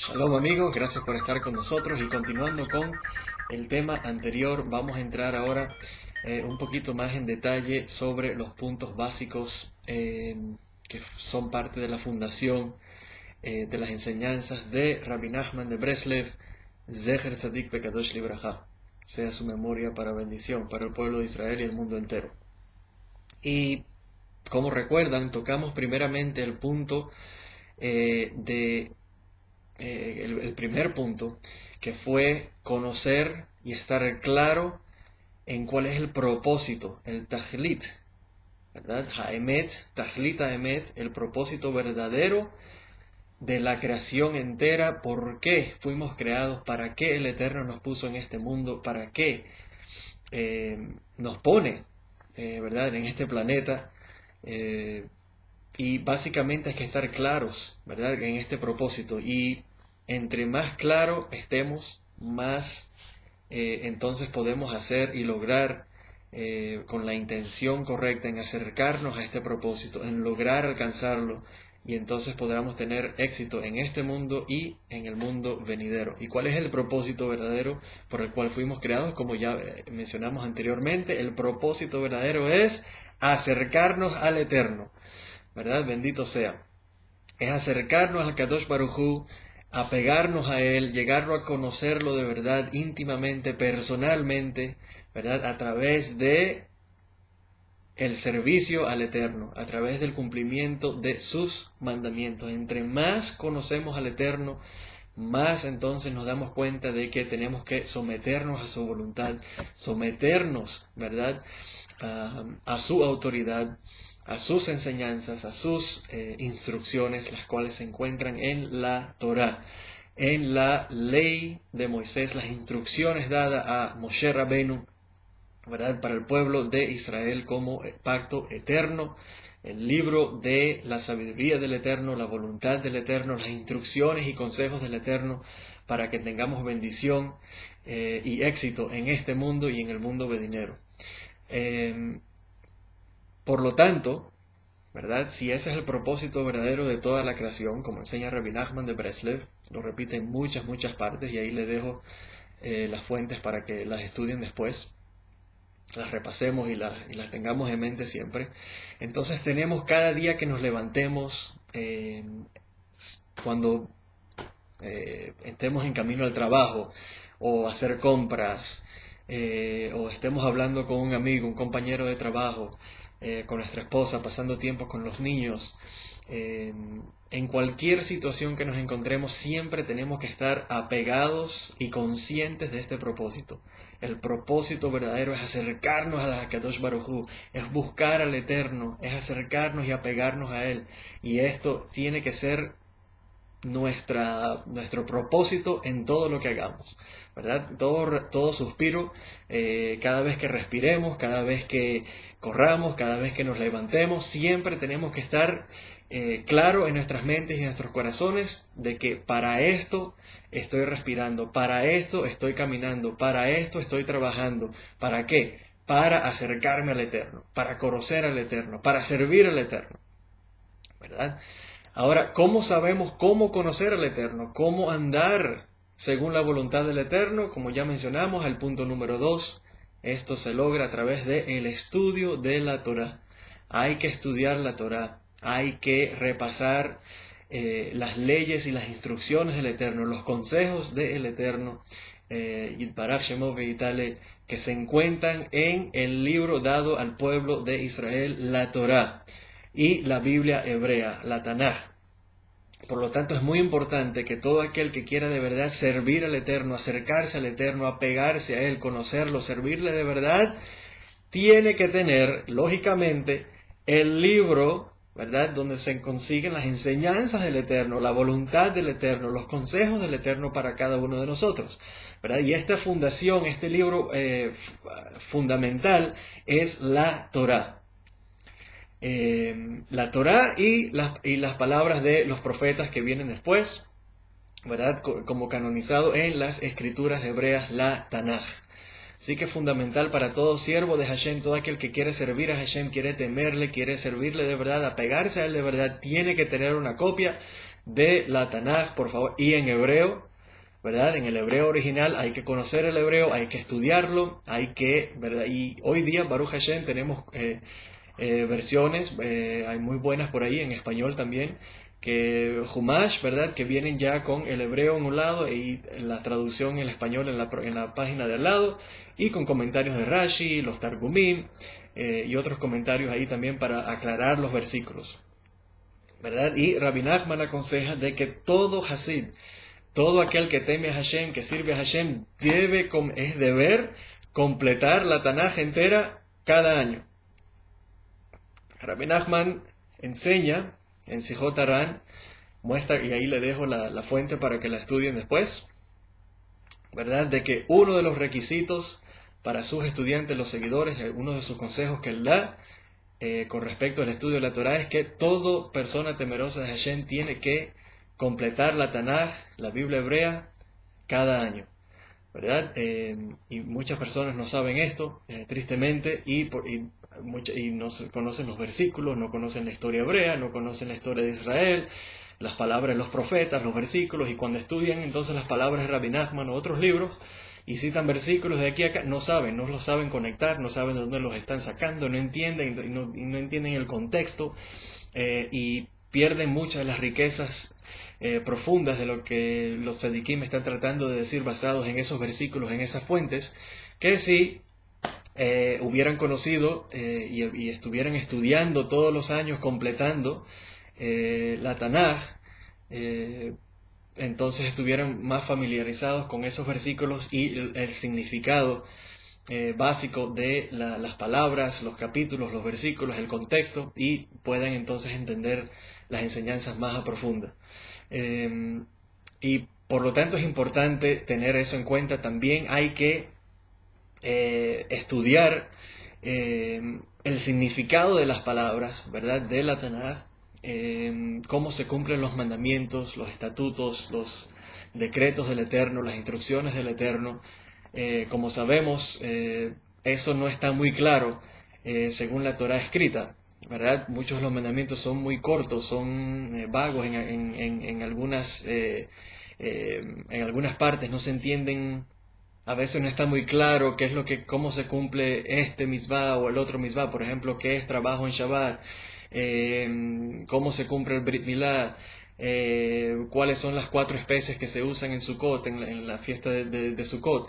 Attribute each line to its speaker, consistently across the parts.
Speaker 1: Shalom amigos, gracias por estar con nosotros y continuando con el tema anterior, vamos a entrar ahora un poquito más en detalle sobre los puntos básicos que son parte de la fundación de las enseñanzas de Rabbi Nachman de Breslev, Zecher Tzadik Bekadosh Libraja, sea su memoria para bendición para el pueblo de Israel y el mundo entero. Y como recuerdan, tocamos primeramente el punto el primer punto, que fue conocer y estar claro en cuál es el propósito, el tajlit, ¿verdad? Haemet, tajlit haemet, el propósito verdadero de la creación entera, por qué fuimos creados, para qué el Eterno nos puso en este mundo, para qué nos pone, ¿verdad?, en este planeta. Y básicamente hay que estar claros, ¿verdad?, en este propósito. Y entre más claro estemos, más entonces podemos hacer y lograr con la intención correcta en acercarnos a este propósito, en lograr alcanzarlo, y entonces podremos tener éxito en este mundo y en el mundo venidero. ¿Y cuál es el propósito verdadero por el cual fuimos creados? Como ya mencionamos anteriormente, el propósito verdadero es acercarnos al Eterno, ¿verdad? Bendito sea. Es acercarnos al Kadosh Baruj Hu, apegarnos a Él, llegarlo a conocerlo de verdad, íntimamente, personalmente, ¿verdad? A través de el servicio al Eterno, a través del cumplimiento de sus mandamientos. Entre más conocemos al Eterno, más entonces nos damos cuenta de que tenemos que someternos a su voluntad, someternos, ¿verdad?, a su autoridad, a sus enseñanzas, a sus instrucciones, las cuales se encuentran en la Torá, en la ley de Moisés, las instrucciones dadas a Moshe Rabbeinu, ¿verdad?, para el pueblo de Israel como pacto eterno, el libro de la sabiduría del Eterno, la voluntad del Eterno, las instrucciones y consejos del Eterno para que tengamos bendición y éxito en este mundo y en el mundo venidero. Por lo tanto, ¿verdad?, si ese es el propósito verdadero de toda la creación, como enseña Rabbi Nachman de Breslev, lo repite en muchas partes, y ahí les dejo las fuentes para que las estudien después, las repasemos y las tengamos en mente siempre. Entonces tenemos cada día que nos levantemos, cuando estemos en camino al trabajo o hacer compras, o estemos hablando con un amigo, un compañero de trabajo, con nuestra esposa, pasando tiempo con los niños, en cualquier situación que nos encontremos, siempre tenemos que estar apegados y conscientes de este propósito. El propósito verdadero es acercarnos a la Kadosh Baruj Hu, es buscar al Eterno, es acercarnos y apegarnos a Él. Y esto tiene que ser nuestro propósito en todo lo que hagamos, ¿verdad? Todo suspiro, cada vez que respiremos, cada vez que corramos, cada vez que nos levantemos, siempre tenemos que estar claro en nuestras mentes y en nuestros corazones de que para esto estoy respirando, para esto estoy caminando, para esto estoy trabajando. ¿Para qué? Para acercarme al Eterno, para conocer al Eterno, para servir al Eterno, ¿verdad? Ahora, ¿cómo sabemos cómo conocer al Eterno? ¿Cómo andar según la voluntad del Eterno? Como ya mencionamos, el punto número 2, esto se logra a través del estudio de la Torá. Hay que estudiar la Torá, hay que repasar las leyes y las instrucciones del Eterno, los consejos del Eterno, Yitbaraj Shemo Veitale, que se encuentran en el libro dado al pueblo de Israel, la Torá, y la Biblia hebrea, la Tanaj. Por lo tanto, es muy importante que todo aquel que quiera de verdad servir al Eterno, acercarse al Eterno, apegarse a Él, conocerlo, servirle de verdad, tiene que tener, lógicamente, el libro, ¿verdad?, donde se consiguen las enseñanzas del Eterno, la voluntad del Eterno, los consejos del Eterno para cada uno de nosotros, ¿verdad? Y esta fundación, este libro fundamental es la Torá. La Torá y las palabras de los profetas que vienen después, ¿verdad?, como canonizado en las escrituras hebreas, la Tanaj. Así que es fundamental para todo siervo de Hashem, todo aquel que quiere servir a Hashem, quiere temerle, quiere servirle de verdad, apegarse a él de verdad, tiene que tener una copia de la Tanaj, por favor, y en hebreo, ¿verdad? En el hebreo original hay que conocer el hebreo, hay que estudiarlo, ¿verdad? Y hoy día, Baruch Hashem, tenemos versiones, hay muy buenas por ahí, en español también, que Humash, ¿verdad? Que vienen ya con el hebreo en un lado y la traducción en español en la página de al lado, y con comentarios de Rashi, los Targumim, y otros comentarios ahí también para aclarar los versículos, ¿verdad? Y Rabbi Nachman aconseja de que todo Hasid, todo aquel que teme a Hashem, que sirve a Hashem, es deber completar la Tanaj entera cada año. Rabbi Nachman enseña en Sijot Aran, muestra, y ahí le dejo la fuente para que la estudien después, ¿verdad? De que uno de los requisitos para sus estudiantes, los seguidores, uno de sus consejos que él da con respecto al estudio de la Torah es que toda persona temerosa de Hashem tiene que completar la Tanaj, la Biblia hebrea, cada año, ¿verdad? Y muchas personas no saben esto, tristemente, y no conocen los versículos, no conocen la historia hebrea, no conocen la historia de Israel, las palabras de los profetas, los versículos, y cuando estudian entonces las palabras de Rabbi Nachman o otros libros, y citan versículos de aquí a acá, no los saben conectar, no saben de dónde los están sacando, no entienden, y no entienden el contexto, y pierden muchas de las riquezas profundas de lo que los tzadikim están tratando de decir basados en esos versículos, en esas fuentes, que si hubieran conocido y estuvieran estudiando todos los años, completando la Tanaj, entonces estuvieran más familiarizados con esos versículos y el significado básico de las palabras, los capítulos, los versículos, el contexto, y puedan entonces entender las enseñanzas más a profunda. Y por lo tanto es importante tener eso en cuenta. También hay que estudiar el significado de las palabras, ¿verdad? De la Tanaj, cómo se cumplen los mandamientos, los estatutos, los decretos del Eterno, las instrucciones del Eterno. Como sabemos, eso no está muy claro según la Torah escrita, ¿verdad? Muchos de los mandamientos son muy cortos, son vagos en algunas partes, no se entienden. A veces no está muy claro cómo se cumple este misvá o el otro misvá. Por ejemplo, qué es trabajo en Shabbat, cómo se cumple el Brit Milá, cuáles son las 4 especies que se usan en Sukkot, en la fiesta de Sukkot.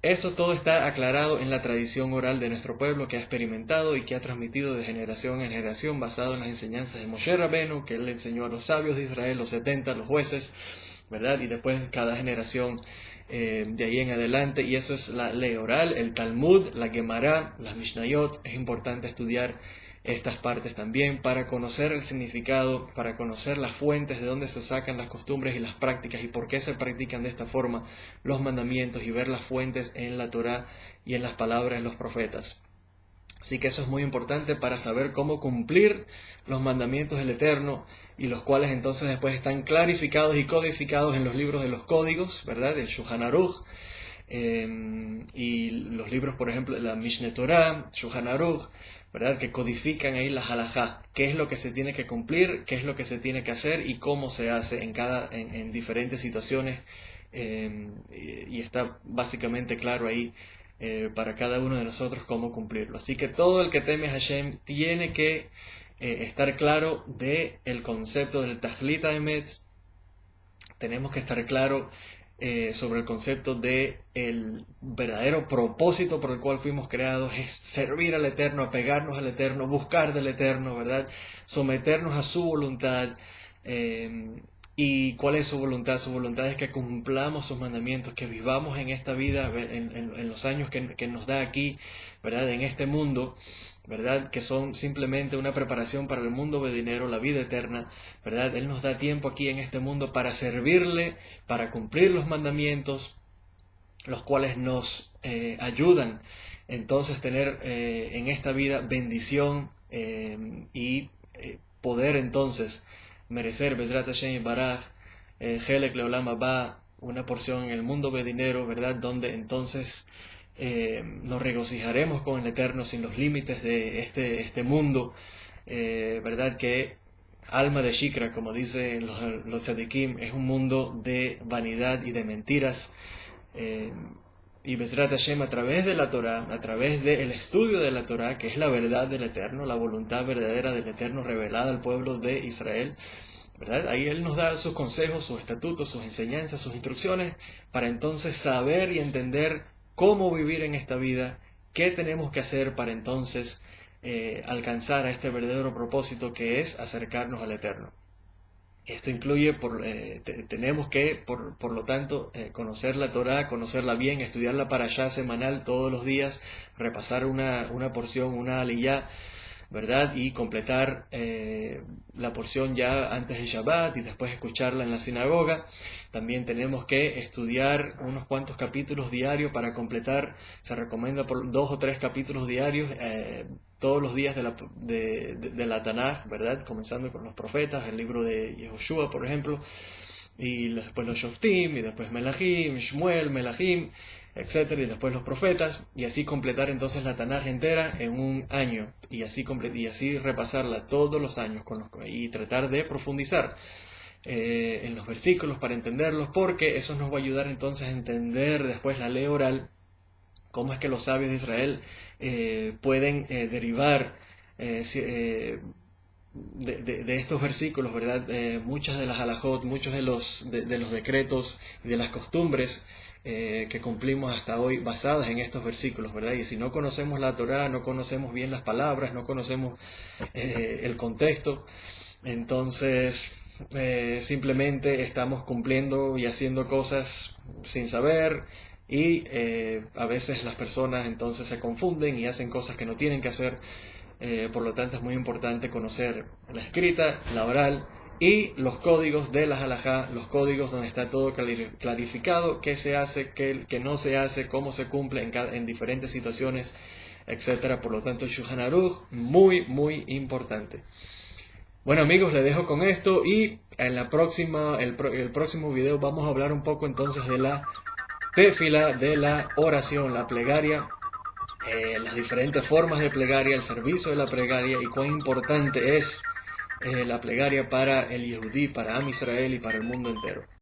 Speaker 1: Eso todo está aclarado en la tradición oral de nuestro pueblo, que ha experimentado y que ha transmitido de generación en generación, basado en las enseñanzas de Moshe Rabenu, que él le enseñó a los sabios de Israel, los 70, los jueces, ¿verdad? Y después cada generación de ahí en adelante, y eso es la ley oral, el Talmud, la Gemara, las Mishnayot. Es importante estudiar estas partes también para conocer el significado, para conocer las fuentes de dónde se sacan las costumbres y las prácticas y por qué se practican de esta forma los mandamientos, y ver las fuentes en la Torá y en las palabras de los profetas. Así que eso es muy importante para saber cómo cumplir los mandamientos del Eterno, y los cuales entonces después están clarificados y codificados en los libros de los códigos, ¿verdad? El Shulchan Aruch, y los libros, por ejemplo, la Mishneh Torah, Shulchan Aruch, ¿verdad? Que codifican ahí la halajá, qué es lo que se tiene que cumplir, qué es lo que se tiene que hacer y cómo se hace en diferentes situaciones, y está básicamente claro ahí para cada uno de nosotros cómo cumplirlo. Así que todo el que teme a Hashem tiene que estar claro del concepto del Tajlit Haemet. Tenemos que estar claro sobre el concepto de el verdadero propósito por el cual fuimos creados, es servir al Eterno, apegarnos al Eterno, buscar del Eterno, ¿verdad? Someternos a su voluntad. ¿Y cuál es su voluntad? Su voluntad es que cumplamos sus mandamientos, que vivamos en esta vida, en los años que nos da aquí, ¿verdad? En este mundo, ¿verdad? Que son simplemente una preparación para el mundo venidero, la vida eterna, ¿verdad? Él nos da tiempo aquí en este mundo para servirle, para cumplir los mandamientos, los cuales nos ayudan entonces tener en esta vida bendición, y poder entonces merecer Bezrat Hashem Baraj, Helek Leolam Haba, una porción en el mundo venidero, ¿verdad? Donde entonces nos regocijaremos con el Eterno sin los límites de este mundo, ¿verdad? Que alma de shikra, como dicen los tzadikim, es un mundo de vanidad y de mentiras. Y Bezrat Hashem, a través de la Torah, a través del estudio de la Torah, que es la verdad del Eterno, la voluntad verdadera del Eterno revelada al pueblo de Israel, ¿verdad? Ahí Él nos da sus consejos, sus estatutos, sus enseñanzas, sus instrucciones, para entonces saber y entender cómo vivir en esta vida, qué tenemos que hacer para entonces alcanzar a este verdadero propósito que es acercarnos al Eterno. Esto incluye, tenemos que, por lo tanto, conocer la Torá, conocerla bien, estudiar la parashá semanal todos los días, repasar una porción, una aliyá, ¿verdad? Y completar la porción ya antes del Shabbat y después escucharla en la sinagoga. También tenemos que estudiar unos cuantos capítulos diarios para completar, se recomienda por 2 o 3 capítulos diarios todos los días de la Tanaj, ¿verdad? Comenzando con los profetas, el libro de Yehoshua, por ejemplo, y después los Shoftim, y después Melahim, Shmuel, Melahim, etcétera, y después los profetas, y así completar entonces la Tanaj entera en un año, y así repasarla todos los años y tratar de profundizar en los versículos para entenderlos, porque eso nos va a ayudar entonces a entender después la ley oral, cómo es que los sabios de Israel pueden derivar de estos versículos, ¿verdad? Muchas de las halajot, muchos de los decretos y de las costumbres que cumplimos hasta hoy basadas en estos versículos, ¿verdad? Y si no conocemos la Torá, no conocemos bien las palabras, no conocemos el contexto, entonces simplemente estamos cumpliendo y haciendo cosas sin saber, y a veces las personas entonces se confunden y hacen cosas que no tienen que hacer. Por lo tanto es muy importante conocer la escrita, la oral y los códigos de la halajá, los códigos donde está todo clarificado, qué se hace, qué no se hace, cómo se cumple en diferentes situaciones, etcétera. Por lo tanto el Shulchan Aruch, muy muy importante. Bueno amigos, les dejo con esto, y en el próximo video vamos a hablar un poco entonces de la tefila, de la oración, la plegaria, las diferentes formas de plegaria, el servicio de la plegaria y cuán importante es la plegaria para el Yehudí, para Am Israel y para el mundo entero.